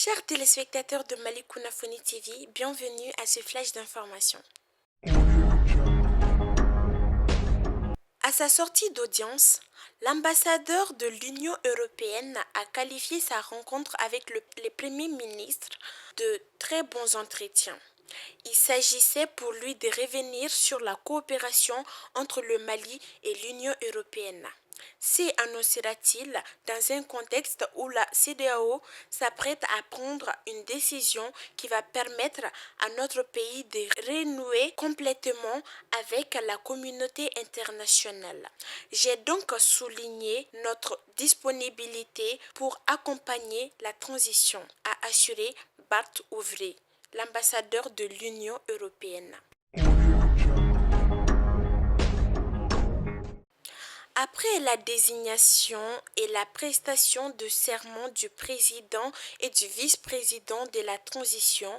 Chers téléspectateurs de Malikouna Phony TV, bienvenue à ce flash d'information. À sa sortie d'audience, l'ambassadeur de l'Union européenne a qualifié sa rencontre avec les premiers ministres de très bons entretiens. Il s'agissait pour lui de revenir sur la coopération entre le Mali et l'Union européenne. C'est, annoncera-t-il, dans un contexte où la CEDEAO s'apprête à prendre une décision qui va permettre à notre pays de renouer complètement avec la communauté internationale. J'ai donc souligné notre disponibilité pour accompagner la transition, a assuré Bart Ouvray, l'ambassadeur de l'Union européenne. Après la désignation et la prestation de serment du président et du vice-président de la transition,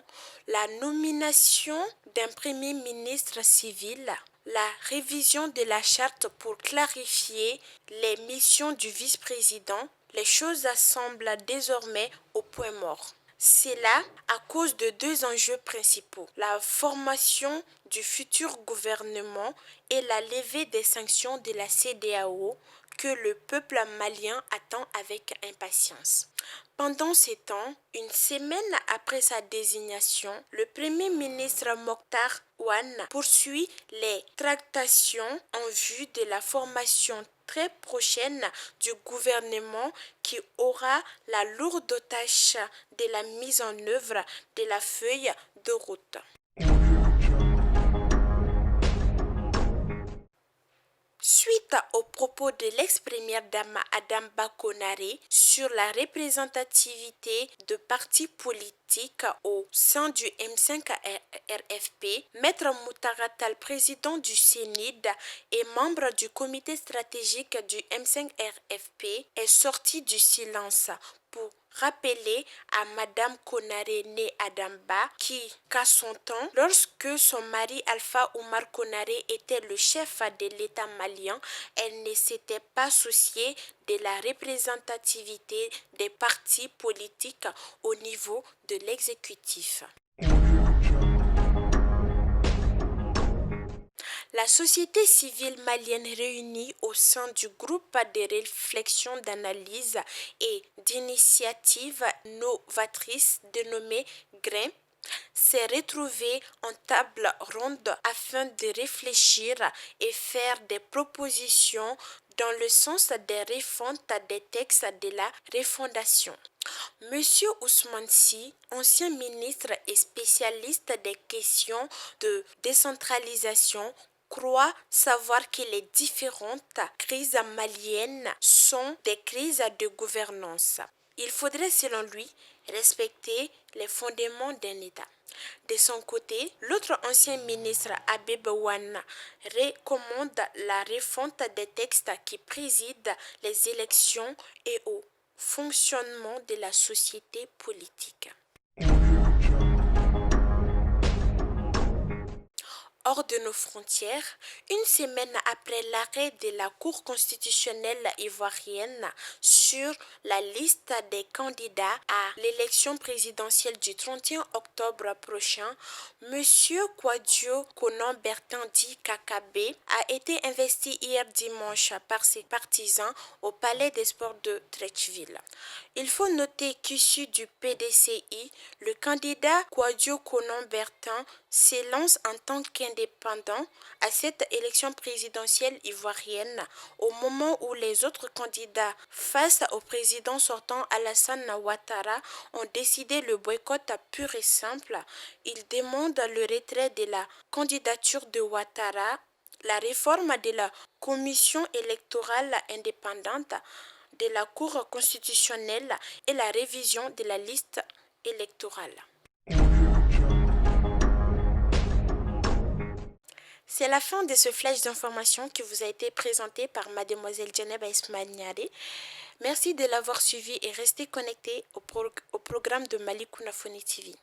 la nomination d'un premier ministre civil, la révision de la charte pour clarifier les missions du vice-président, les choses semblent désormais au point mort. C'est là à cause de deux enjeux principaux, la formation du futur gouvernement et la levée des sanctions de la CEDEAO que le peuple malien attend avec impatience. Pendant ces temps, une semaine après sa désignation, le Premier ministre Mokhtar Ouane poursuit les tractations en vue de la formation très prochaine du gouvernement qui aura la lourde tâche de la mise en œuvre de la feuille de route. Suite aux propos de l'ex-première dame Adamba Konaré sur la représentativité de partis politiques au sein du M5-RFP, Maître Moutaratal, président du CENID et membre du comité stratégique du M5-RFP, est sorti du silence pour rappeler à Madame Konaré née Adamba qu'à son temps, lorsque son mari Alpha Oumar Konaré était le chef de l'État malien, elle ne s'était pas souciée de la représentativité des partis politiques au niveau de l'exécutif. La société civile malienne réunie au sein du groupe de réflexion, d'analyse et d'initiatives novatrices dénommé GRAIN s'est retrouvée en table ronde afin de réfléchir et faire des propositions dans le sens des refontes des textes de la refondation. Monsieur Ousmane Sy, ancien ministre et spécialiste des questions de décentralisation, croit savoir que les différentes crises maliennes sont des crises de gouvernance. Il faudrait, selon lui, respecter les fondements d'un État. De son côté, l'autre ancien ministre Habib Ouane recommande la refonte des textes qui président les élections et au fonctionnement de la société politique. Hors de nos frontières, une semaine après l'arrêt de la Cour constitutionnelle ivoirienne sur la liste des candidats à l'élection présidentielle du 31 octobre prochain, M. Kouadio Konan Bertin dit Kakabé a été investi hier dimanche par ses partisans au Palais des Sports de Treichville. Il faut noter qu'issu du PDCI, le candidat Kouadio Konan Bertin s'élance en tant qu'indépendant à cette élection présidentielle ivoirienne au moment où les autres candidats face au président sortant Alassane Ouattara ont décidé le boycott pur et simple. Ils demandent le retrait de la candidature de Ouattara, la réforme de la commission électorale indépendante, de la Cour constitutionnelle et la révision de la liste électorale. C'est la fin de ce flash d'information qui vous a été présenté par Mademoiselle Djeneba Ismagnari. Merci de l'avoir suivi et restez connectés au programme de Malikouna Phony TV.